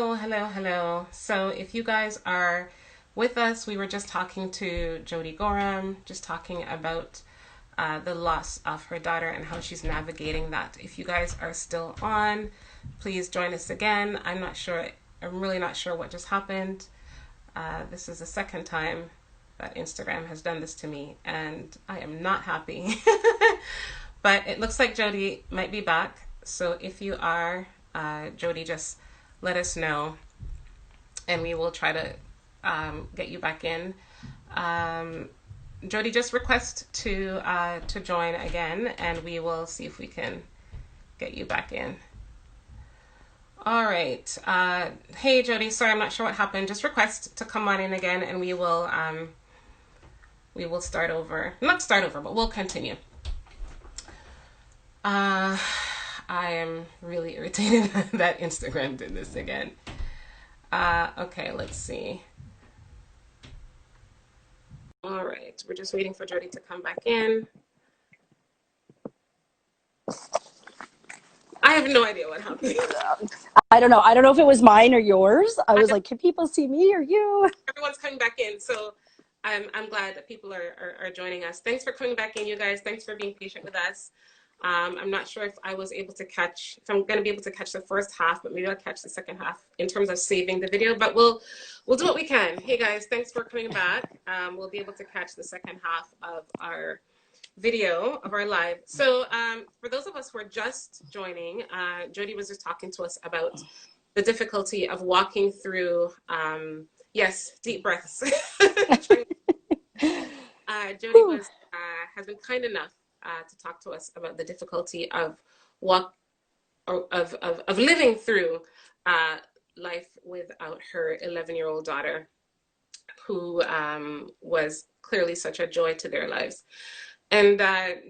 Hello, hello, hello. So, if you guys are with us, we were just talking to Jodi Gorham, just talking about the loss of her daughter and how she's navigating that. If you guys are still on, please join us again. I'm really not sure what just happened. This is the second time that Instagram has done this to me, and I am not happy. But it looks like Jodi might be back. So if you are, Jodi, just let us know, and we will try to get you back in. Um, Jodi, just request to join again, and we will see if we can get you back in. All right. Hey, Jodi. Sorry, I'm not sure what happened. Just request to come on in again, and we will start over. Not start over, but we'll continue. Uh, I am really irritated that Instagram did this again. Okay, let's see. All right, we're just waiting for Jodi to come back in. I have no idea what happened. I don't know. I don't know if it was mine or yours. I I was know like, can people see me or you? everyone's coming back in, so I'm glad that people are joining us. Thanks for coming back in, you guys. Thanks for being patient with us. I'm not sure if I was able to catch, if I'm going to be able to catch the first half, but maybe I'll catch the second half in terms of saving the video. But we'll do what we can. Hey guys, thanks for coming back. We'll be able to catch the second half of our video of our live. So for those of us who are just joining, Jodi was just talking to us about the difficulty of walking through. Yes, deep breaths. Jodi Whew. has been kind enough to talk to us about the difficulty of walk of living through uh, life without her 11-year-old daughter, who was clearly such a joy to their lives. And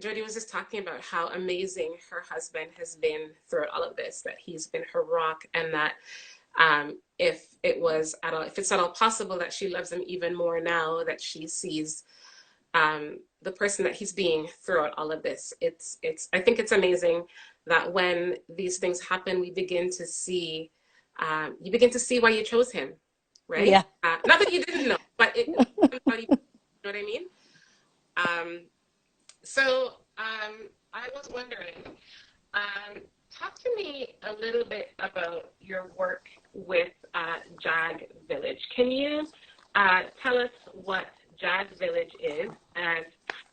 Jodi was just talking about how amazing her husband has been throughout all of this, that he's been her rock, and that if it's at all possible, that she loves him even more now that she sees the person that he's being throughout all of this. I think it's amazing that when these things happen, you begin to see why you chose him, right? Yeah. Not that you didn't know, but you know what I mean? Um, so I was wondering, talk to me a little bit about your work with JAG Village. Can you tell us what JAG Village is? And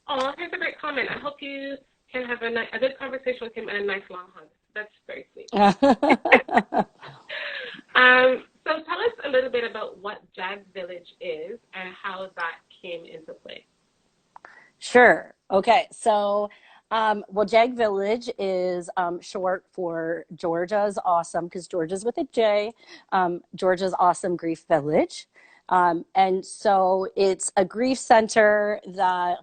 oh, here's a great comment. I hope you can have a good conversation with him and a nice long hug. That's very sweet. So tell us a little bit about what JAG Village is and how that came into play. Sure. Okay. So, well, Jag Village is short for Georgia's Awesome, because Georgia's with a J, Georgia's Awesome Grief Village. And so it's a grief center that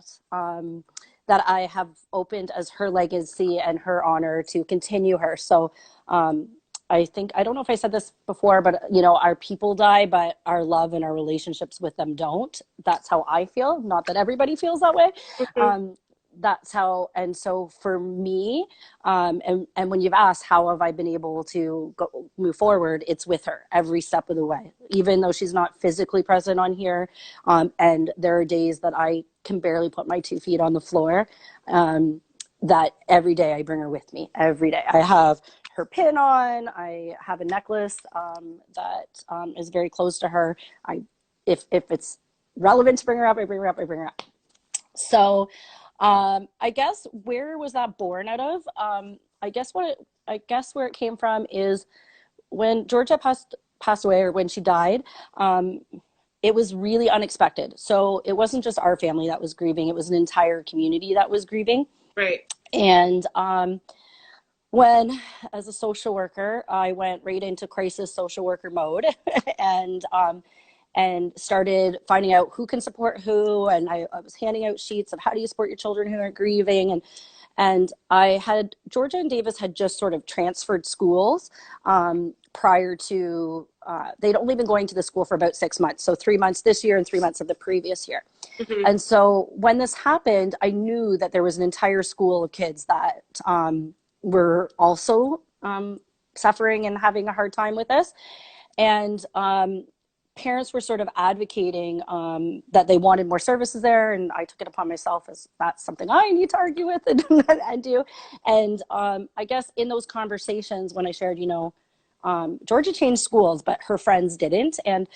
I have opened as her legacy and her honor to continue her. So, I don't know if I said this before, but our people die, but our love and our relationships with them don't. That's how I feel. Not that everybody feels that way. Mm-hmm. Um, that's how, and so for me, and when you've asked how have I been able to move forward, it's with her every step of the way, even though she's not physically present on here. And there are days that I can barely put my 2 feet on the floor. That every day I bring her with me. Every day I have her pin on. I have a necklace that is very close to her. If it's relevant to bring her up, I bring her up. I bring her up. So, I guess where was that born out of? I guess where it came from is when Georgia passed away, or when she died. It was really unexpected. So it wasn't just our family that was grieving; it was an entire community that was grieving. Right. And when, as a social worker, I went right into crisis social worker mode, and started finding out who can support who. And I was handing out sheets of how do you support your children who are grieving. And I had, Georgia and Davis had just sort of transferred schools prior to, they'd only been going to the school for about 6 months. So 3 months this year and 3 months of the previous year. Mm-hmm. And so when this happened, I knew that there was an entire school of kids that were also suffering and having a hard time with this. And parents were sort of advocating that they wanted more services there, and I took it upon myself as that's something I need to argue with and do. And I guess in those conversations, when I shared, Georgia changed schools, but her friends didn't, and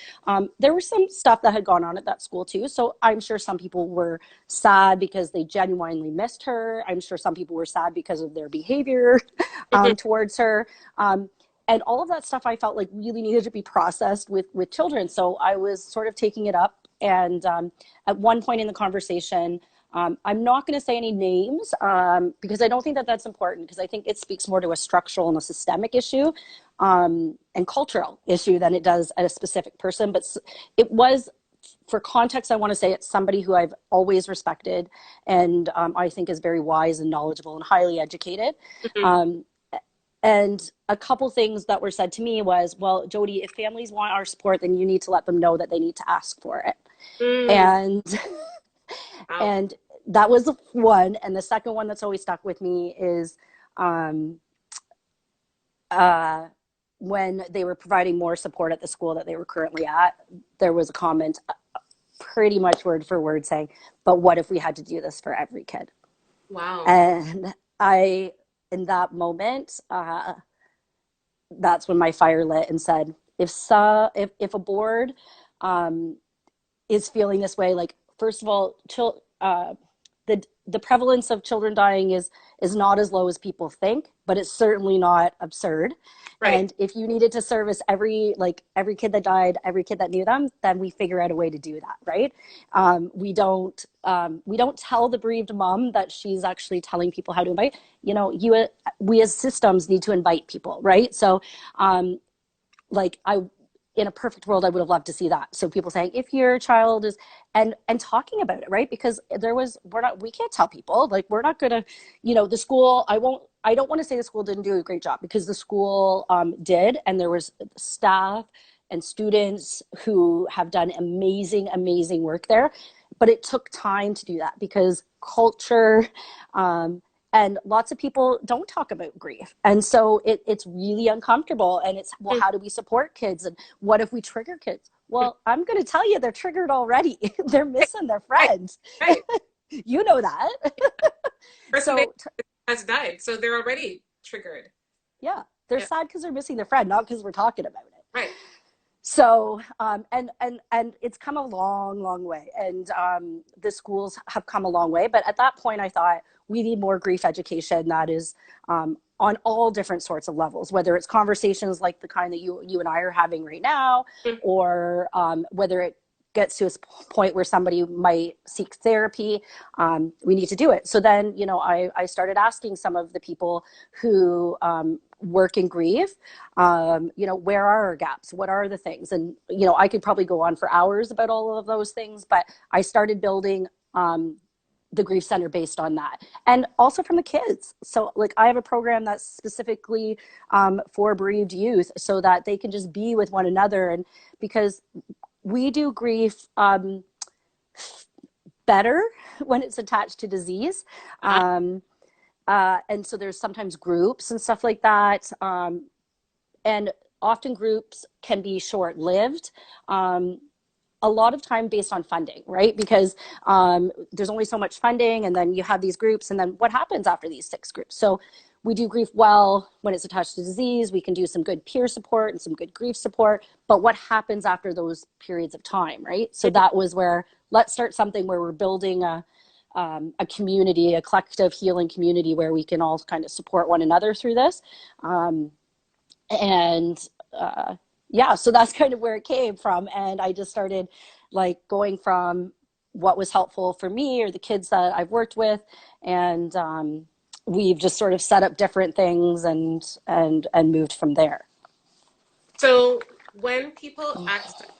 there was some stuff that had gone on at that school too. So I'm sure some people were sad because they genuinely missed her. I'm sure some people were sad because of their behavior towards her. And all of that stuff I felt like really needed to be processed with children. So I was sort of taking it up. And at one point in the conversation, I'm not going to say any names because I don't think that that's important, because I think it speaks more to a structural and a systemic issue and cultural issue than it does at a specific person. But it was, for context, I want to say it's somebody who I've always respected and I think is very wise and knowledgeable and highly educated. And a couple things that were said to me was, well, Jodi, if families want our support, then you need to let them know that they need to ask for it. And Wow. and that was one. And the second one that's always stuck with me is when they were providing more support at the school that they were currently at, there was a comment pretty much word for word saying, but what if we had to do this for every kid? Wow. And in that moment, that's when my fire lit and said, if a board is feeling this way, like, first of all, the prevalence of children dying is not as low as people think, but it's certainly not absurd. Right. And if you needed to service every kid that died, every kid that knew them, then we figure out a way to do that, right? We don't tell the bereaved mom that she's actually telling people how to invite. We as systems need to invite people, right? So in a perfect world, I would have loved to see that. So people saying, if your child is, and talking about it, right? Because we can't tell people, like, we're not gonna, the school, I don't want to say the school didn't do a great job, because the school did, and there was staff and students who have done amazing, amazing work there. But it took time to do that because culture, and lots of people don't talk about grief. And so it's really uncomfortable. And it's, well, how do we support kids? And what if we trigger kids? Well, I'm going to tell you, they're triggered already. They're missing their friends. Right. You know that. Person has died, so they're already triggered. Yeah, they're sad because they're missing their friend, not because we're talking about it. Right. So and it's come a long, long way, and the schools have come a long way. But at that point, I thought we need more grief education that is on all different sorts of levels, whether it's conversations like the kind that you and I are having right now, or whether it gets to a point where somebody might seek therapy. We need to do it. So then, I started asking some of the people who work in grief, where are our gaps? What are the things? And, I could probably go on for hours about all of those things, but I started building the grief center based on that, and also from the kids. So like, I have a program that's specifically for bereaved youth, so that they can just be with one another. And because we do grief better when it's attached to disease. And so there's sometimes groups and stuff like that. And often groups can be short-lived. A lot of time based on funding, right? Because there's only so much funding, and then you have these groups, and then what happens after these 6 groups? So we do grief well when it's attached to disease. We can do some good peer support and some good grief support, but what happens after those periods of time, right? So that was where, let's start something where we're building a community, a collective healing community, where we can all kind of support one another through this. Yeah, so that's kind of where it came from. And I just started like going from what was helpful for me or the kids that I've worked with. And we've just sort of set up different things and moved from there. So when people access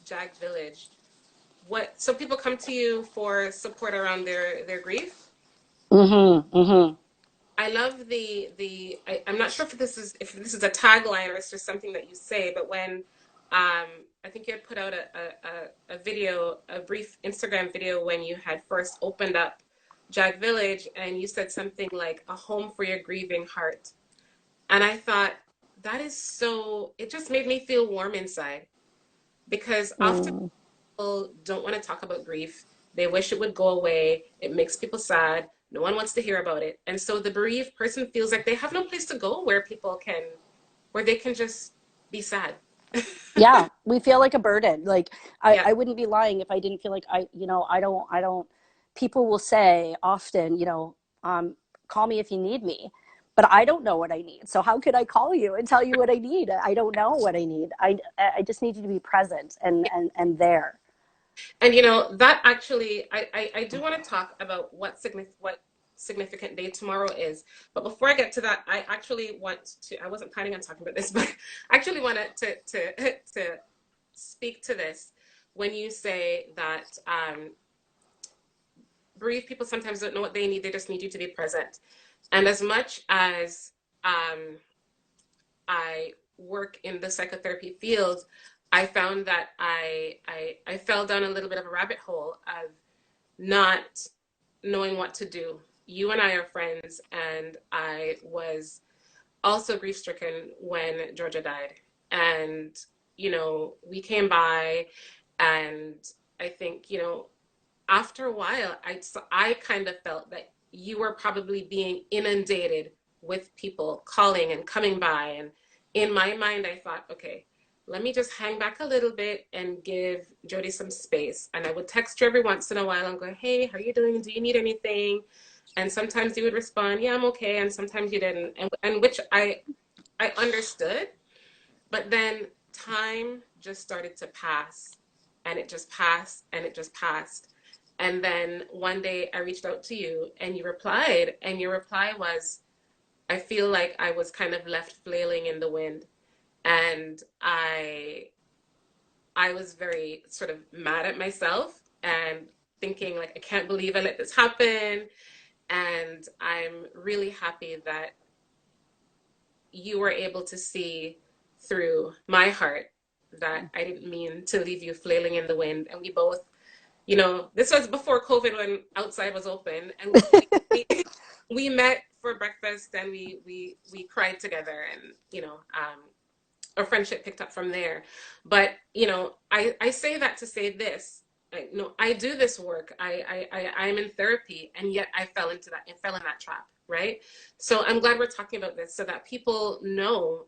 JAG Village, so people come to you for support around their grief? I love I'm not sure if this is a tagline or it's just something that you say, but when I think you had put out a video, a brief Instagram video when you had first opened up JAG Village, and you said something like a home for your grieving heart. And I thought that is so, it just made me feel warm inside because often Mm. people don't want to talk about grief. They wish it would go away. It makes people sad. No one wants to hear about it. And so the bereaved person feels like they have no place to go where people can, where they can just be sad. Yeah, we feel like a burden. Like Yeah. I wouldn't be lying if I didn't feel like I don't, people will say often, call me if you need me. But I don't know what I need. So how could I call you and tell you what I need? I don't know what I need. I just need you to be present and there. And that actually, I do want to talk about what significant day tomorrow is. But before I get to that, I actually want to, I wasn't planning on talking about this, but I actually wanted to speak to this when you say that bereaved people sometimes don't know what they need, they just need you to be present. And as much as um, I work in the psychotherapy field, I found that I fell down a little bit of a rabbit hole of not knowing what to do. You and I are friends, and I was also grief stricken when Georgia died. And, we came by, and I think, after a while, I kind of felt that you were probably being inundated with people calling and coming by. And in my mind, I thought, okay, let me just hang back a little bit and give Jodi some space. And I would text her every once in a while and go, hey, how are you doing? Do you need anything? And sometimes you would respond, yeah, I'm okay. And sometimes you didn't. And which I understood. But then time just started to pass, and it just passed and it just passed. And then one day I reached out to you and you replied, and your reply was, I feel like I was kind of left flailing in the wind. And I was very sort of mad at myself and thinking like, I can't believe I let this happen. And I'm really happy that you were able to see through my heart that I didn't mean to leave you flailing in the wind. And we both, this was before COVID when outside was open, and we met for breakfast, and we cried together, and our friendship picked up from there. But I say that to say this. I do this work. I'm in therapy, and yet I fell into that. I fell in that trap, right? So I'm glad we're talking about this so that people know,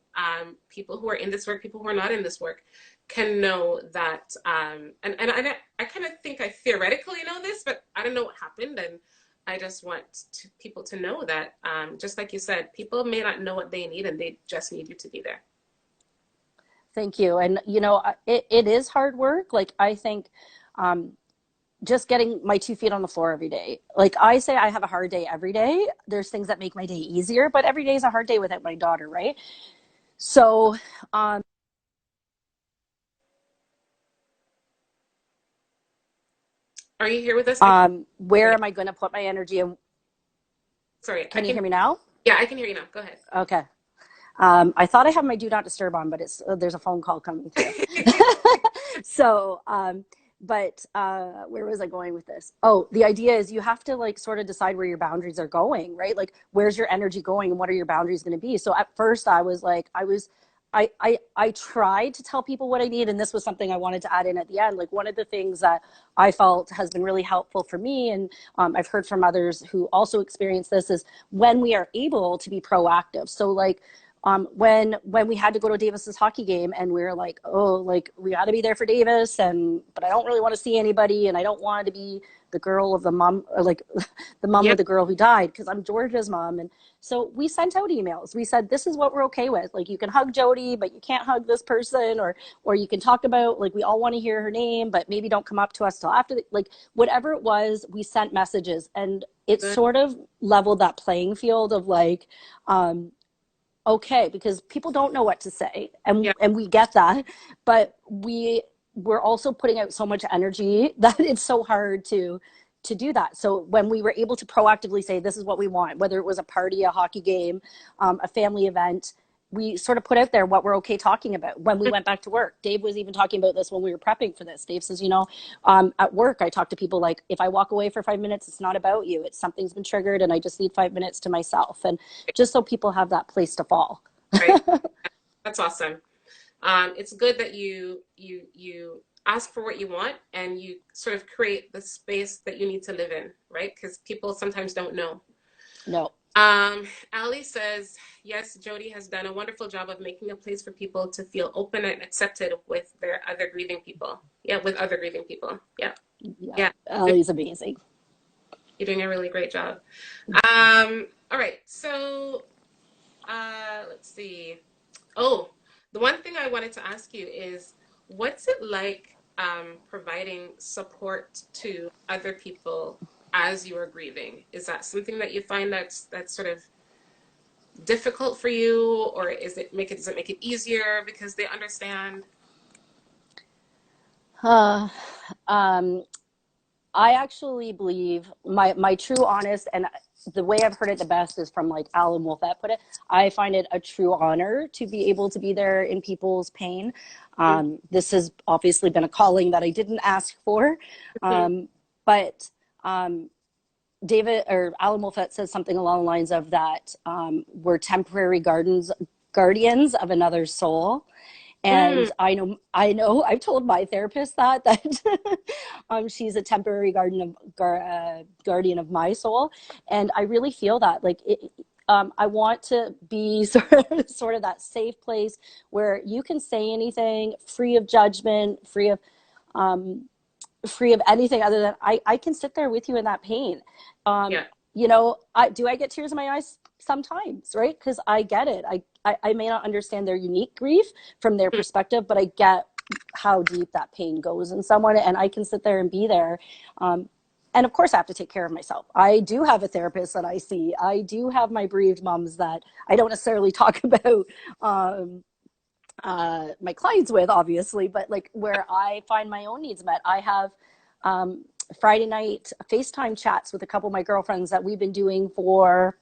people who are in this work, people who are not in this work, can know that. And I kind of think I theoretically know this, but I don't know what happened, and I just want people to know that, just like you said, people may not know what they need, and they just need you to be there. Thank you. And it is hard work. Like I think um, just getting my 2 feet on the floor every day. Like I say, I have a hard day every day. There's things that make my day easier, but every day is a hard day without my daughter, right? So, um, Are you here with us? where Okay. am I going to put my energy? And Sorry, I can you can. hear me now? Yeah, I can hear you now. Go ahead. Okay. I thought I have my do not disturb on, but it's there's a phone call coming through. So, but where was I going with this? Oh, the idea is you have to like sort of decide where your boundaries are going, right? Like where's your energy going and what are your boundaries going to be? So at first I was like, I tried to tell people what I need, and this was something I wanted to add in at the end. Like one of the things that I felt has been really helpful for me, and I've heard from others who also experience this, is when we are able to be proactive. So like when we had to go to Davis's hockey game and we were like, oh, like we got to be there for Davis, and but I don't really want to see anybody, and I don't want to be the girl of the mom, or like the mom Yeah, of the girl who died, because I'm Georgia's mom. And so we sent out emails. We said, this is what we're okay with. Like you can hug Jodi, but you can't hug this person, or you can talk about, like, we all want to hear her name, but maybe don't come up to us till after like whatever it was, we sent messages, and it good. sort of leveled that playing field of like, okay, because people don't know what to say, Yeah, and we get that, but we're also putting out so much energy that it's so hard to do that. So when we were able to proactively say, this is what we want, whether it was a party, a hockey game, a family event, we sort of put out there what we're okay talking about. When we went back to work, Dave was even talking about this when we were prepping for this. Dave says, at work, I talk to people like, if I walk away for 5 minutes, it's not about you. It's something's been triggered and I just need 5 minutes to myself. And just so people have that place to fall. right. That's awesome. It's good that you ask for what you want and you sort of create the space that you need to live in, right? Because people sometimes don't know. No. Ali says, yes, Jodi has done a wonderful job of making a place for people to feel open and accepted with their other grieving people. Yeah, with other grieving people. Yeah, Yeah, yeah. Ellie's amazing. You're doing a really great job. All right, so let's see. Oh, the one thing I wanted to ask you is what's it like providing support to other people as you are grieving? Is that something that you find that's sort of difficult for you, or does it make it easier because they understand? Uh, um, I actually believe my true honest, and the way I've heard it the best is from like Alan Wolfett put it. I find it a true honor to be able to be there in people's pain. This has obviously been a calling that I didn't ask for, Mhm. but David or Alan Wolfett says something along the lines of that we're temporary guardians of another's soul. Mm, And I know, I've told my therapist that she's a temporary guardian of my soul, and I really feel that like I want to be sort of that safe place where you can say anything, free of judgment, free of anything other than I can sit there with you in that pain. Um, yeah. I get tears in my eyes sometimes, right? Because I get it. I may not understand their unique grief from their Mm, perspective, but I get how deep that pain goes in someone, and I can sit there and be there. And of course, I have to take care of myself. I do have a therapist that I see. I do have my bereaved moms that I don't necessarily talk about um, my clients with, obviously, but like where I find my own needs met. I have um, Friday night FaceTime chats with a couple of my girlfriends that we've been doing for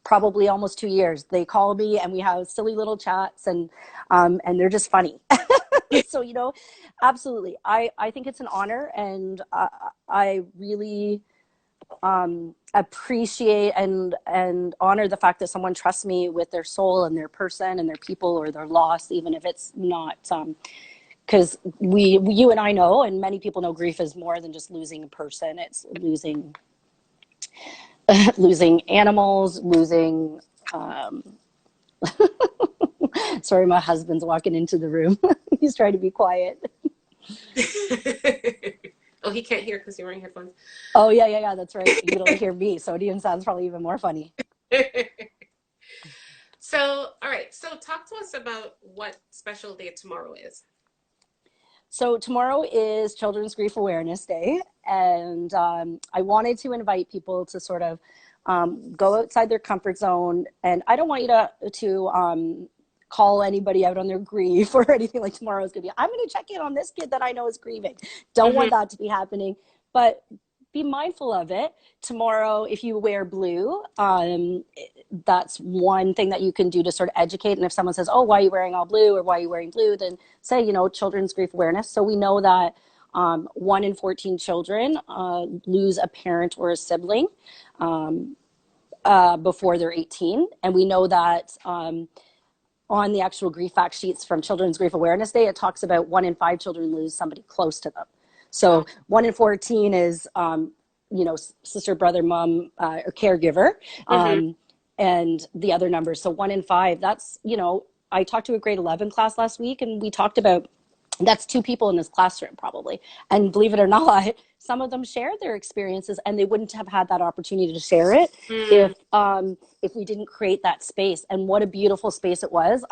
probably almost 2 years. They call me and we have silly little chats, and they're just funny. So absolutely, I think it's an honor, and I really appreciate and honor the fact that someone trusts me with their soul and their person and their people or their loss, even if it's not because you and I know, and many people know, grief is more than just losing a person. It's losing losing animals, losing sorry, my husband's walking into the room. He's trying to be quiet. Oh, he can't hear because you're wearing headphones. Oh yeah, yeah, yeah, that's right. You can only hear me, so it even sounds probably even more funny. So, all right. So, talk to us about what Special Day tomorrow is. So tomorrow is Children's Grief Awareness Day, and I wanted to invite people to sort of go outside their comfort zone. And I don't want you to call anybody out on their grief or anything. Like tomorrow is going to be, I'm going to check in on this kid that I know is grieving. Don't Hmm. want that to be happening, but be mindful of it. Tomorrow, if you wear blue, that's one thing that you can do to sort of educate. And if someone says, oh, why are you wearing all blue, or why are you wearing blue, then say, Children's Grief Awareness. So we know that 1 in 14 children lose a parent or a sibling before they're 18. And we know that on the actual grief fact sheets from Children's Grief Awareness Day, it talks about 1 in 5 children lose somebody close to them. Wow. So 1 in 14 is, sister, brother, mom, or caregiver. Hmm. Um, and the other numbers. So 1 in 5, that's, I talked to a grade 11 class last week, and we talked about that's 2 people in this classroom probably. And believe it or not, some of them share their experiences, and they wouldn't have had that opportunity to share it Mm, if we didn't create that space. And what a beautiful space it was.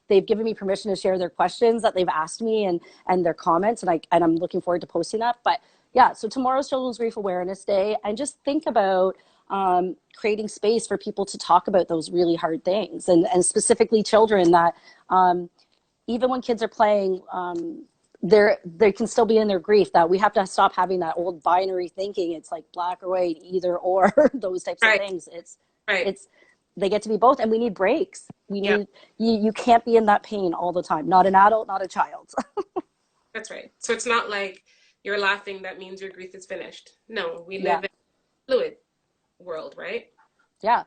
They've given me permission to share their questions that they've asked me, and their comments, and I'm looking forward to posting that. But yeah, so tomorrow's Children's Grief Awareness Day, and just think about creating space for people to talk about those really hard things, and specifically children that even when kids are playing, they can still be in their grief. That we have to stop having that old binary thinking. It's like black or white, either or, those types of right. things. Right. It's they get to be both, and we need breaks. We Yeah, need you can't be in that pain all the time. Not an adult, not a child. that's right. So it's not like you're laughing, that means your grief is finished. No, we Yeah, live in a fluid world, right? yeah.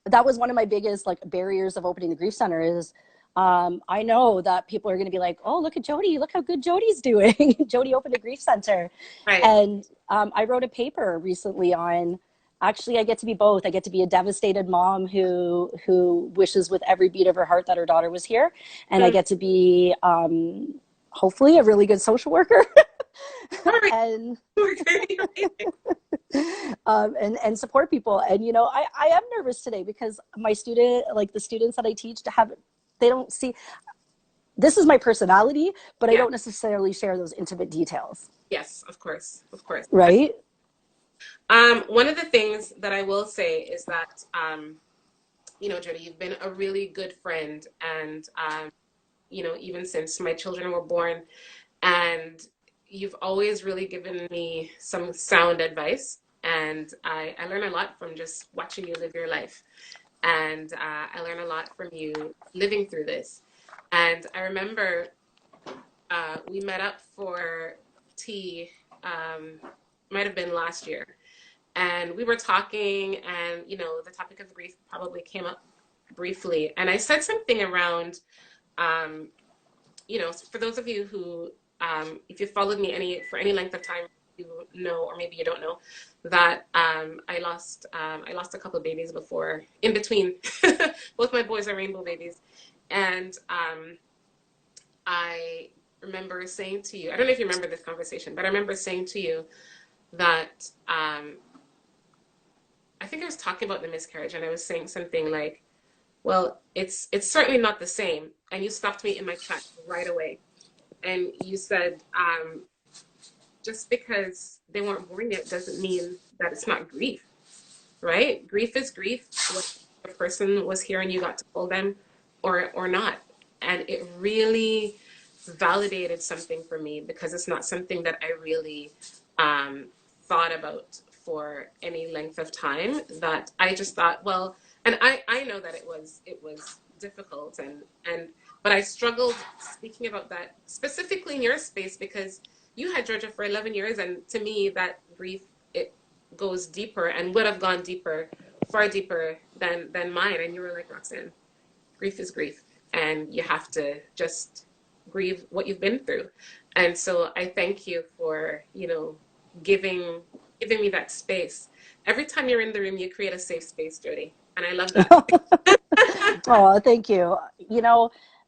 That was one of my biggest like barriers of opening the grief center is I know that people are going to be like, oh, look at Jodi, look how good Jodi's doing. Jodi opened a grief center. Right. And I wrote a paper recently on, actually, I get to be both. I get to be a devastated mom who wishes with every beat of her heart that her daughter was here. And I Mm. get to be hopefully a really good social worker. All right. and Okay. Amazing. and support people. And I am nervous today because my student, like the students that I teach, to have, they don't see, this is my personality, but I Yeah. don't necessarily share those intimate details, Yes, of course. Of course. right? One of the things that I will say is that, Jody, you've been a really good friend, and even since my children were born, and you've always really given me some sound advice, and I learn a lot from just watching you live your life, and I learn a lot from you living through this. And I remember we met up for tea, um, might have been last year, and we were talking, and the topic of grief probably came up briefly, and I said something around, um, for those of you who, if you followed me any length of time, you know, or maybe you don't know, that I lost a couple of babies before, in between. Both my boys are rainbow babies, and I remember saying to you, I don't know if you remember this conversation, but I remember saying to you that, I think I was talking about the miscarriage, and I was saying something like, well, it's certainly not the same. And you stopped me in my tracks right away. And you said, just because they weren't born yet doesn't mean that it's not grief, right? Grief is grief, whether a person was here and you got to hold them or not. And it really validated something for me, because it's not something that I really um, thought about for any length of time. That I just thought, well, and I know that it was difficult, and but I struggled speaking about that specifically in your space, because you had Georgia for 11 years, and to me that grief, it goes deeper and would have gone deeper, far deeper than mine. And you were like, Roxanne, grief is grief, and you have to just grieve what you've been through. And so I thank you for, giving giving me that space. Every time you're in the room, you create a safe space, Jody, and I love that. Oh, thank you.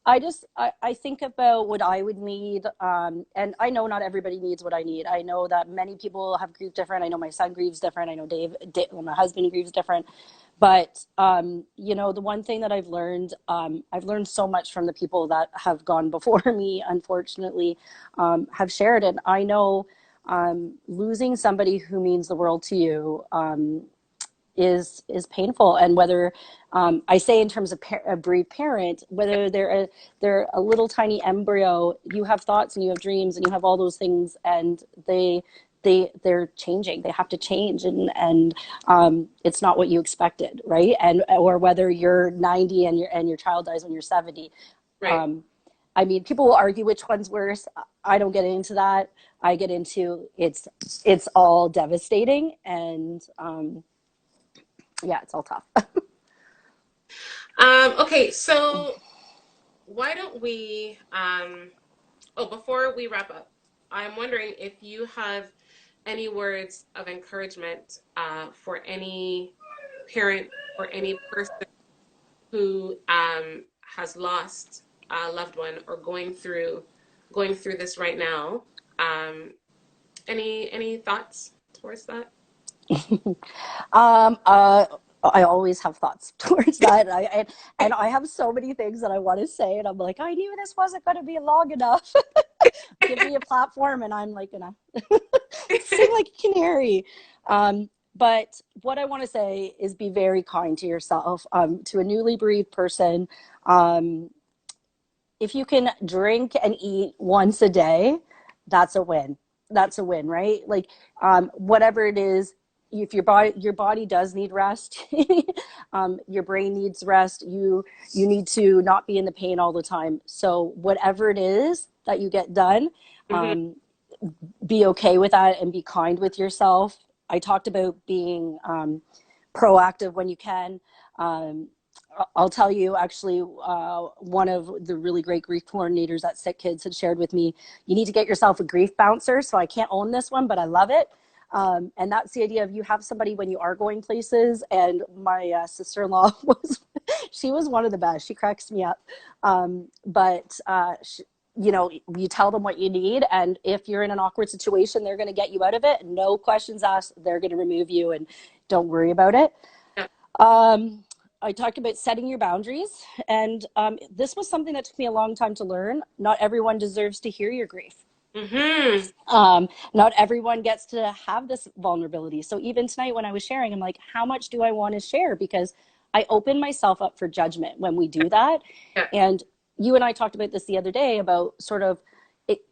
I think about what I would need, and I know not everybody needs what I need. I know that many people have grieved different. I know my son grieves different. I know well, my husband grieves different. But the one thing that I've learned so much from the people that have gone before me, unfortunately, have shared it. I know losing somebody who means the world to you is painful. And whether I say in terms of a bereaved parent, whether they're a little tiny embryo, you have thoughts and you have dreams and you have all those things, and they're changing. They have to change, and it's not what you expected, right? And or whether you're 90 and your child dies when you're 70. Right. Um, I mean, people will argue which one's worse. I don't get into that. I get into it's all devastating, and yeah, it's all tough. Okay, so why don't we, oh, before we wrap up, I'm wondering if you have any words of encouragement for any parent or any person who has lost a loved one, or going through this right now. Um, any thoughts towards that? Um, uh, I always have thoughts towards that. And I have so many things that I want to say, and I'm like, I knew this wasn't going to be long enough. Give me a platform, and I'm like gonna sing like a canary. But what I want to say is be very kind to yourself. To a newly bereaved person, um, if you can drink and eat once a day, that's a win. That's a win, right? Like, whatever it is, if your body does need rest, your brain needs rest. You need to not be in the pain all the time. So whatever it is that you get done, Hmm. um, be okay with that and be kind with yourself. I talked about being proactive when you can. I'll tell you, actually, one of the really great grief coordinators at Sick Kids had shared with me, you need to get yourself a grief bouncer. So I can't own this one, but I love it. And that's the idea of you have somebody when you are going places. And my sister-in-law she was one of the best. She cracks me up. You know, you tell them what you need. And if you're in an awkward situation, they're going to get you out of it. No questions asked. They're going to remove you, and don't worry about it. Yeah. I talked about setting your boundaries, and this was something that took me a long time to learn. Not everyone deserves to hear your grief. Not everyone gets to have this vulnerability. So even tonight when I was sharing, I'm like, how much do I want to share? Because I open myself up for judgment when we do that. Yeah. And you and I talked about this the other day about sort of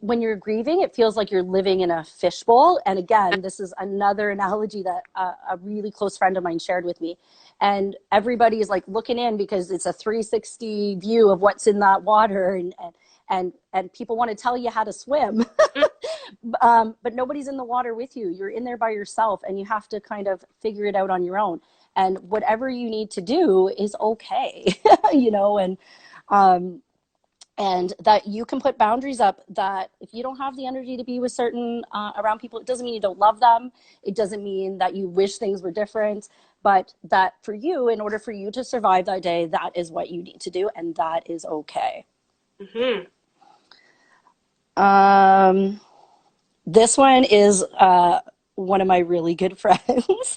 when you're grieving, it feels like you're living in a fishbowl. And again, this is another analogy that a really close friend of mine shared with me. And everybody is like looking in because it's a 360 view of what's in that water, and people want to tell you how to swim. But nobody's in the water with you. You're in there by yourself, and you have to kind of figure it out on your own. And whatever you need to do is okay, you know, and that you can put boundaries up, that if you don't have the energy to be with certain around people, it doesn't mean you don't love them. It doesn't mean that you wish things were different, but that for you, in order for you to survive that day, that is what you need to do, and that is okay. Mm-hmm. This one is one of my really good friends.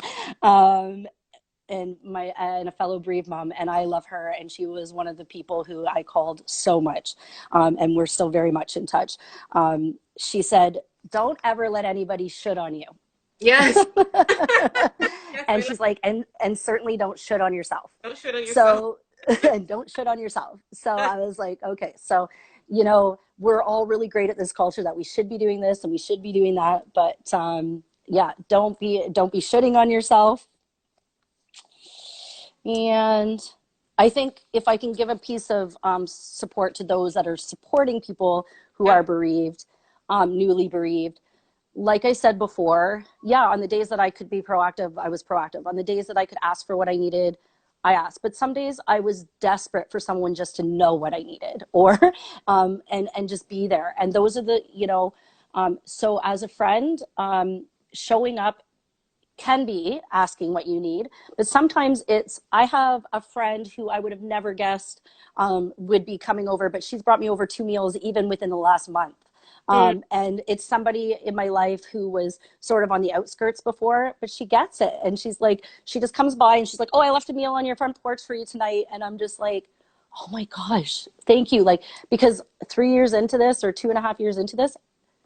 And a fellow bereaved mom, and I love her, and she was one of the people who I called so much, and we're still very much in touch. She said, don't ever let anybody shit on you. Yes. And she's like, and certainly don't shit on yourself. Don't shit on yourself. So and don't shit on yourself. So I was like, okay, so you know, we're all really great at this culture that we should be doing this and we should be doing that, but yeah, don't be shitting on yourself. And I think if I can give a piece of support to those that are supporting people who are bereaved, newly bereaved, like I said before, yeah, on the days that I could be proactive, I was proactive. On the days that I could ask for what I needed, I asked. But some days I was desperate for someone just to know what I needed, or and just be there. And those are the, you know, so as a friend, showing up can be asking what you need, but sometimes it's, I have a friend who I would have never guessed would be coming over, but she's brought me over 2 meals even within the last month. And it's somebody in my life who was sort of on the outskirts before, but she gets it. And she's like, she just comes by and she's like, oh, I left a meal on your front porch for you tonight. And I'm just like, oh my gosh, thank you. Like, because 3 years into this, or 2.5 years into this,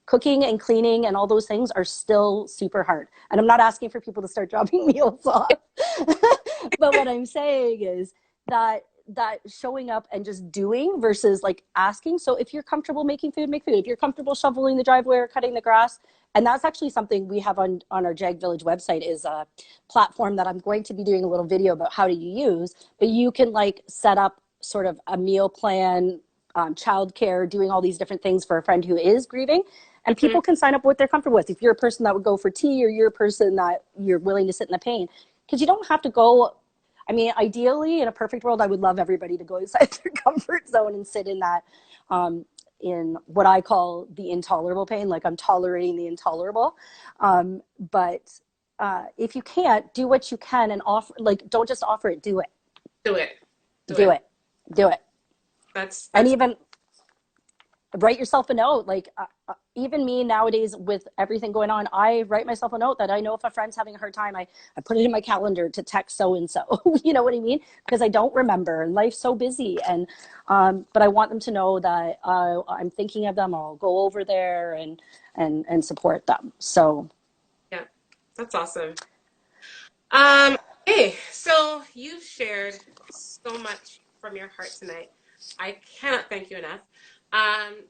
cooking and cleaning and all those things are still super hard. And I'm not asking for people to start dropping meals off. But what I'm saying is that showing up and just doing versus like asking. So if you're comfortable making food, make food. If you're comfortable shoveling the driveway or cutting the grass, and that's actually something we have on our Jag Village website, is a platform that I'm going to be doing a little video about how to use, but you can like set up sort of a meal plan, childcare, doing all these different things for a friend who is grieving. And people can sign up what they're comfortable with. If you're a person that would go for tea, or you're a person that you're willing to sit in the pain, because you don't have to go. I mean, ideally, in a perfect world, I would love everybody to go inside their comfort zone and sit in that, in what I call the intolerable pain. Like, I'm tolerating the intolerable. But if you can't, do what you can and offer. Like, don't just offer it. Do it. Do it. Do it. Do it. That's and even write yourself a note. Like, even me nowadays with everything going on, I write myself a note that I know if a friend's having a hard time, I put it in my calendar to text so-and-so, you know what I mean? Because I don't remember, and life's so busy. And, but I want them to know that I'm thinking of them. I'll go over there and support them. So. Yeah, that's awesome. Hey, so you've shared so much from your heart tonight. I cannot thank you enough.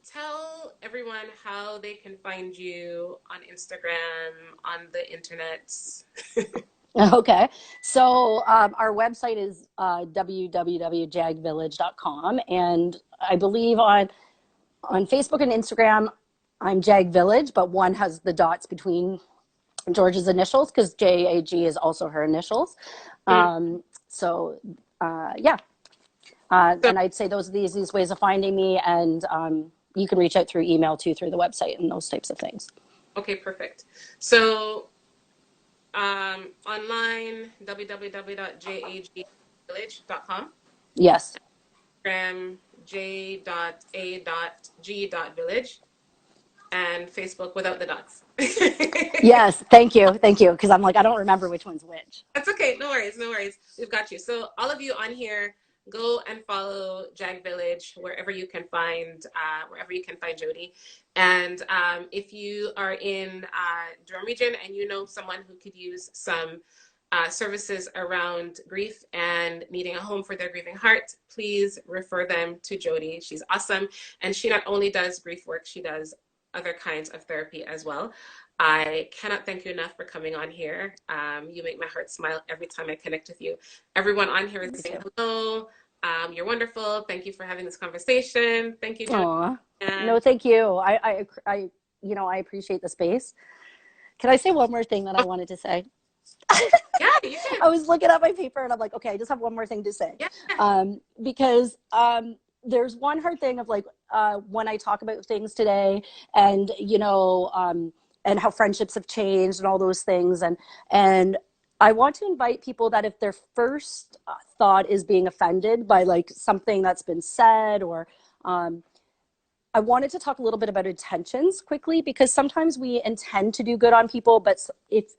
Tell everyone how they can find you on Instagram, on the internet. Okay. So our website is www.jagvillage.com. And I believe on Facebook and Instagram, I'm Jag Village, but one has the dots between George's initials, because JAG is also her initials. So Yeah. So, And I'd say those are the easiest ways of finding me. And you can reach out through email too, through the website and those types of things. okay, perfect. So, online, www.jagbvillage.com. Yes. Instagram, j.a.g.village. And Facebook without the dots. Yes. Thank you. Thank you. Because I'm like, I don't remember which one's which. That's okay. No worries. No worries. We've got you. So all of you on here, go and follow Jag Village wherever you can find Jodi. And if you are in Durham region and you know someone who could use some services around grief and needing a home for their grieving heart, please refer them to Jodi. She's awesome. And she not only does grief work, she does other kinds of therapy as well. I cannot thank you enough for coming on here. You make my heart smile every time I connect with you. Everyone on here is Me saying too. hello. You're wonderful. Thank you for having this conversation. Thank you, Jodi. Aw. No, And thank you. I appreciate the space. Can I say one more thing that I wanted to say? yeah, you I can. was looking at my paper and I'm like, okay, I just have one more thing to say. Yeah. Because there's one hard thing of like when I talk about things today and, and how friendships have changed and all those things. And I want to invite people that if their first thought is being offended by like something that's been said or, I wanted to talk a little bit about intentions quickly because sometimes we intend to do good on people, but if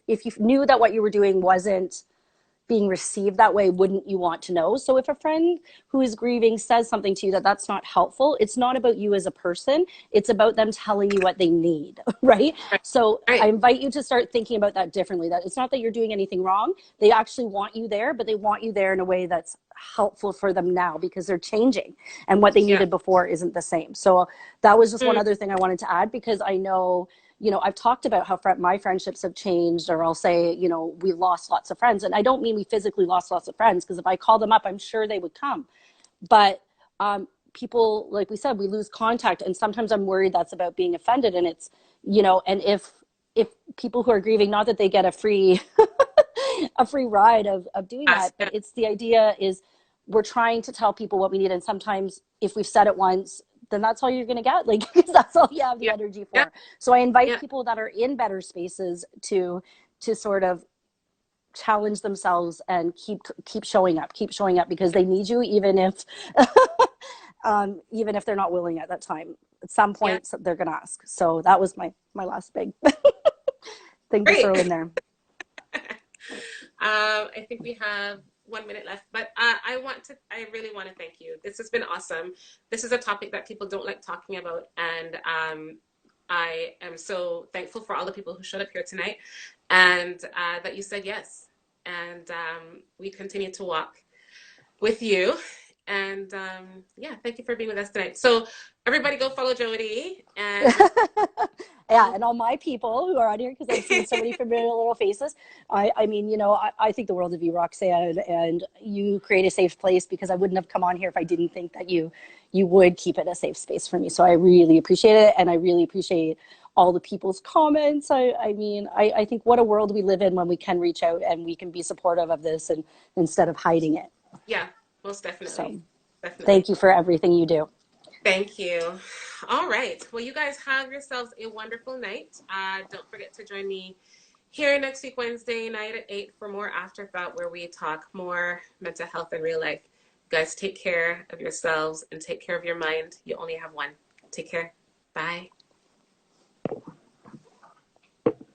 you knew that what you were doing wasn't being received that way, wouldn't you want to know? So if a friend who is grieving says something to you that's not helpful, it's not about you as a person, it's about them telling you what they need. Right? Right. So I Right. invite you to start thinking about that differently, that it's not that you're doing anything wrong, they actually want you there, but they want you there in a way that's helpful for them now because they're changing and what they Yeah. needed before isn't the same. So that was just one Mm, other thing I wanted to add because I know, I've talked about how my friendships have changed, or I'll say, we lost lots of friends. And I don't mean we physically lost lots of friends, because if I called them up, I'm sure they would come. But people, like we said, we lose contact. And sometimes I'm worried that's about being offended. And it's, and if people who are grieving, not that they get a free, a free ride of doing yes. that, but it's the idea is we're trying to tell people what we need. And sometimes if we've said it once, then that's all you're going to get, like, because that's all you have the Yeah. energy Yeah. for. So I invite Yeah. people that are in better spaces to sort of challenge themselves and keep showing up because they need you, even if even if they're not willing at that time. At some Yeah. point they're going to ask. So that was my last big thing to throw Great. in there. I think we have 1 minute left, but I really want to thank you. This has been awesome. This is a topic that people don't like talking about. And I am so thankful for all the people who showed up here tonight and that you said yes. And we continue to walk with you. And yeah, thank you for being with us tonight. So everybody go follow Jodi and Yeah, and all my people who are on here, because I've seen so many familiar little faces. I mean, I think the world of you, Roxanne, and you create a safe place because I wouldn't have come on here if I didn't think that you would keep it a safe space for me. So I really appreciate it, and I really appreciate all the people's comments. I think what a world we live in when we can reach out and we can be supportive of this and instead of hiding it. yeah, most So definitely. Definitely. thank you for everything you do. Thank you. All right. Well, you guys have yourselves a wonderful night. Don't forget to join me here next week, Wednesday night at 8 for more Afterthought, where we talk more mental health and real life. You guys take care of yourselves and take care of your mind. You only have one. Take care. Bye.